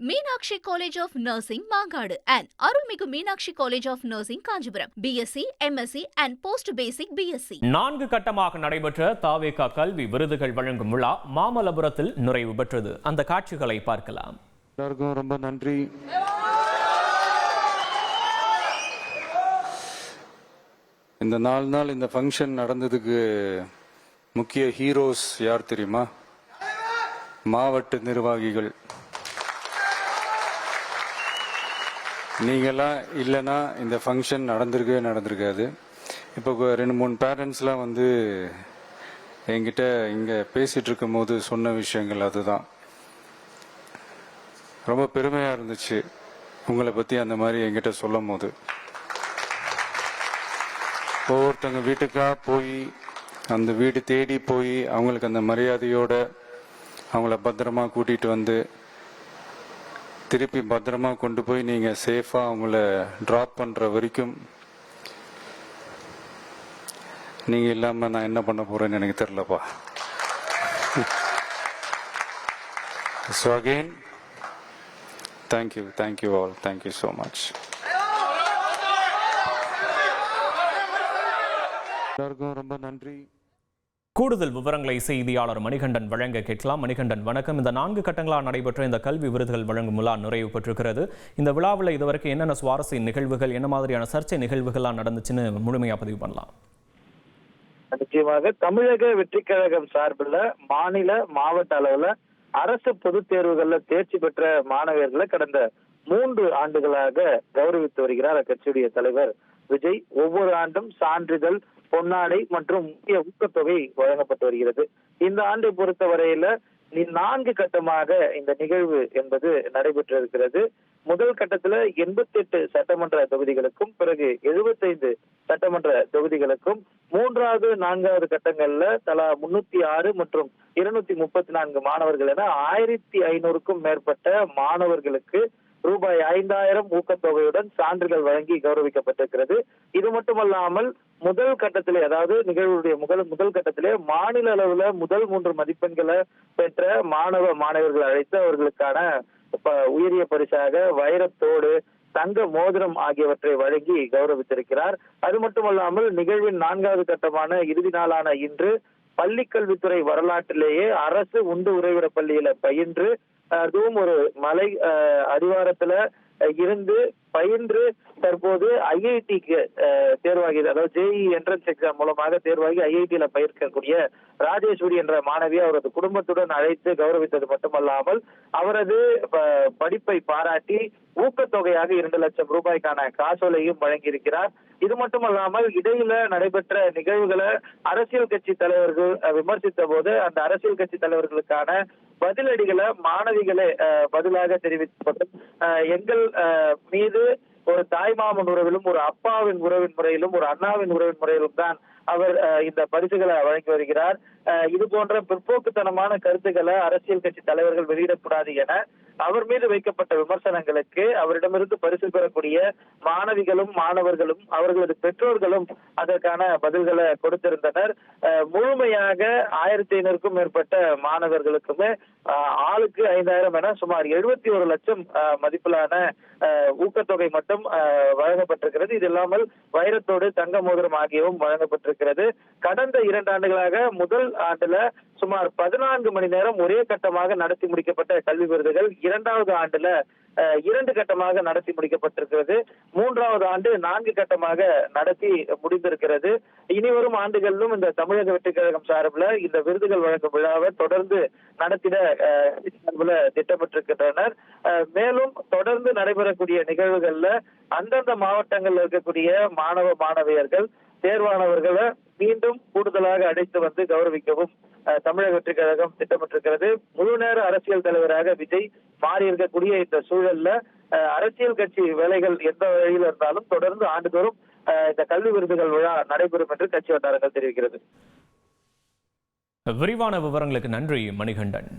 Meenakshi College of Nursing, Mangadu and Arulmigu Meenakshi College of Nursing, Kanjipuram. BSc, MSc and Post Basic BSc. 4 கட்டமாக நடைபெற்ற தாவேகா கல்வி விருதுகள் வழங்கும் விழா மாமல்லபுரத்தில் நிறைவு பெற்றது. அந்த காட்சிகளை பார்க்கலாம். எல்லாருக்கும் ரொம்ப நன்றி. இந்த 4 நாள் இந்த ஃபங்க்ஷன் நடந்ததுக்கு முக்கிய ஹீரோஸ் யார் தெரியுமா? மாவட்ட நிர்வாகிகள். நீங்களாம் இல்லைன்னா இந்த ஃபங்க்ஷன் நடந்திருக்காது. இப்போ 2-3 பேரண்ட்ஸ்லாம் வந்து என்கிட்ட இங்கே பேசிகிட்டு இருக்கும் போது சொன்ன விஷயங்கள் அதுதான். ரொம்ப பெருமையாக இருந்துச்சு உங்களை பற்றி அந்த மாதிரி என்கிட்ட சொல்லும் போது. ஒவ்வொருத்தங்க வீட்டுக்காக போய் அந்த வீடு தேடி போய் அவங்களுக்கு அந்த மரியாதையோட அவங்கள பத்திரமா கூட்டிகிட்டு வந்து திருப்பி பத்திரமா கொண்டு போய் நீங்கள் சேஃபாக அவங்கள ட்ராப் பண்ணுற வரைக்கும் நீங்கள் இல்லாமல் நான் என்ன பண்ண போகிறேன்னு எனக்கு தெரியலப்பா. So again thank you all, thank you so much. எல்லாருக்கும் ரொம்ப நன்றி. கூடுதல் விவரங்களை செய்தியாளர் மணிகண்டன் வழங்க கேட்கலாம். மணிகண்டன், வணக்கம். இந்த 4 கட்டங்களாக நடைபெற்ற இந்த கல்வி விருதுகள் வழங்கும் விழா நிறைவு பெற்றிருக்கிறது. இந்த விழாவில் இதுவரைக்கும் என்னென்ன சுவாரஸ்ய நிகழ்வுகள், என்ன மாதிரியான சர்ச்சை நிகழ்வுகள்லாம் நடந்துச்சுன்னு முழுமையாக பதிவு பண்ணலாம். நிச்சயமாக தமிழக வெற்றி கழகம் சார்பில் மாநில மாவட்ட அளவுல அரசு பொதுத் தேர்வுகள்ல தேர்ச்சி பெற்ற மாணவர்களை கடந்த 3 ஆண்டுகளாக கௌரவித்து வருகிறார் அக்கட்சியுடைய தலைவர் விஜய். ஒவ்வொரு ஆண்டும் சான்றிதழ், பொன்னாடை மற்றும் முக்கிய ஊக்கத்தொகை வழங்கப்பட்டு வருகிறது. இந்த ஆண்டை பொறுத்தவரையில 4 கட்டமாக இந்த நிகழ்வு என்பது நடைபெற்றிருக்கிறது. முதல் கட்டத்துல 88 சட்டமன்ற தொகுதிகளுக்கும், பிறகு 75 சட்டமன்ற தொகுதிகளுக்கும், 3வது 4வது கட்டங்கள்ல தலா 306 மற்றும் 234 மாணவர்கள் என 1500க்கும் மேற்பட்ட மாணவர்களுக்கு ரூபாய் 5000 ஊக்கத்தொகையுடன் சான்றிதழ் வழங்கி கௌரவிக்கப்பட்டிருக்கிறது. இது மட்டுமல்லாமல் முதல் கட்டத்திலே, அதாவது நிகழ்வுடைய முதல் கட்டத்திலே மாநில அளவுல முதல் 3 மதிப்பெண்களை பெற்ற மாணவர்கள் அழைத்து அவர்களுக்கான உயரிய பரிசாக வைரத்தோடு, தங்க மோதிரம் ஆகியவற்றை வழங்கி கௌரவித்திருக்கிறார். அது மட்டுமல்லாமல் நிகழ்வின் 4வது கட்டமான இறுதி நாளான இன்று பள்ளிக்கல்வித்துறை வரலாற்றிலேயே அரசு உண்டு உறைவிட பள்ளியில பயின்று, அதுவும் ஒரு மலை அடிவாரத்துல இருந்து பயின்று தற்போது ஐஐடிக்கு தேர்வாகி, அதாவது ஜேஇ என்ட்ரன்ஸ் எக்ஸாம் மூலமாக தேர்வாகி ஐஐடியில பயிர்க்கக்கூடிய ராஜேஸ்வரி என்ற மாணவியை அவரது குடும்பத்துடன் அழைத்து கௌரவித்தது மட்டுமல்லாமல் அவரது படிப்பை பாராட்டி ஊக்கத்தொகையாக 2 லட்சம் ரூபாய்க்கான காசோலையும் வழங்கியிருக்கிறார். இது மட்டுமல்லாமல் இடையில நடைபெற்ற நிகழ்வுகளை அரசியல் கட்சி தலைவர்கள் விமர்சித்த போது அந்த அரசியல் கட்சி தலைவர்களுக்கான பதிலடிகளை மாணவிகளே பதிலாக தெரிவிக்கப்பட்டு, எங்கள் மீது ஒரு தாய்மாமன் உறவிலும், ஒரு அப்பாவின் உறவின் முறையிலும், ஒரு அண்ணாவின் உறவின் முறையிலும் தான் அவர் இந்த பரிசுகளை வழங்கி வருகிறார். இது போன்ற பிற்போக்குத்தனமான கருத்துக்களை அரசியல் கட்சி தலைவர்கள் வெளியிடக்கூடாது என அவர் மீது வைக்கப்பட்ட விமர்சனங்களுக்கு அவரிடமிருந்து பரிசு பெறக்கூடிய மாணவிகளும் மாணவர்களும் அவர்களது பெற்றோர்களும் அதற்கான பதில்களை கொடுத்திருந்தனர். முழுமையாக 1500க்கும் மேற்பட்ட மாணவர்களுக்குமே ஆளுக்கு 5000 என சுமார் 71 லட்சம் மதிப்பிலான ஊக்கத்தொகை மட்டும் வழங்கப்பட்டிருக்கிறது. இது இல்லாமல் வைரத்தோடு, தங்க மோதிரம் ஆகியவும் வழங்கப்பட்டிருக்கிறது. கடந்த 2 ஆண்டுகளாக முதல் ஆண்டுல சுமார் 14 மணி நேரம் ஒரே கட்டமாக நடத்தி முடிக்கப்பட்ட கல்வி விருதுகள் 2வது ஆண்டுல 2 கட்டமாக நடத்தி முடிக்கப்பட்டிருக்கிறது. 3வது ஆண்டு 4 கட்டமாக நடத்தி முடிந்திருக்கிறது. இனிவரும் ஆண்டுகளிலும் இந்த தமிழக வெற்றி கழகம் சார்பில் இந்த விருதுகள் வழங்கும் விழாவை தொடர்ந்து நடத்திட திட்டமிட்டிருக்கின்றனர். மேலும் தொடர்ந்து நடைபெறக்கூடிய நிகழ்வுகள்ல அந்தந்த மாவட்டங்கள்ல இருக்கக்கூடிய மாணவியர்கள், தேர்வானவர்களை மீண்டும் கூடுதலாக அழைத்து வந்து கௌரவிக்கவும் தமிழக வெற்றி கழகம் திட்டமிட்டிருக்கிறது. முழு நேர அரசியல் தலைவராக விஜய் மாறி இருக்கக்கூடிய இந்த சூழல்ல அரசியல் கட்சி வேலைகள் எந்த வழியில் இருந்தாலும் தொடர்ந்து ஆண்டுதோறும் இந்த கல்வி விருதுகள் விழா நடைபெறும் என்று கட்சி வட்டாரங்கள் தெரிவிக்கிறது. விரிவான விவரங்களுக்கு நன்றி மணிகண்டன்.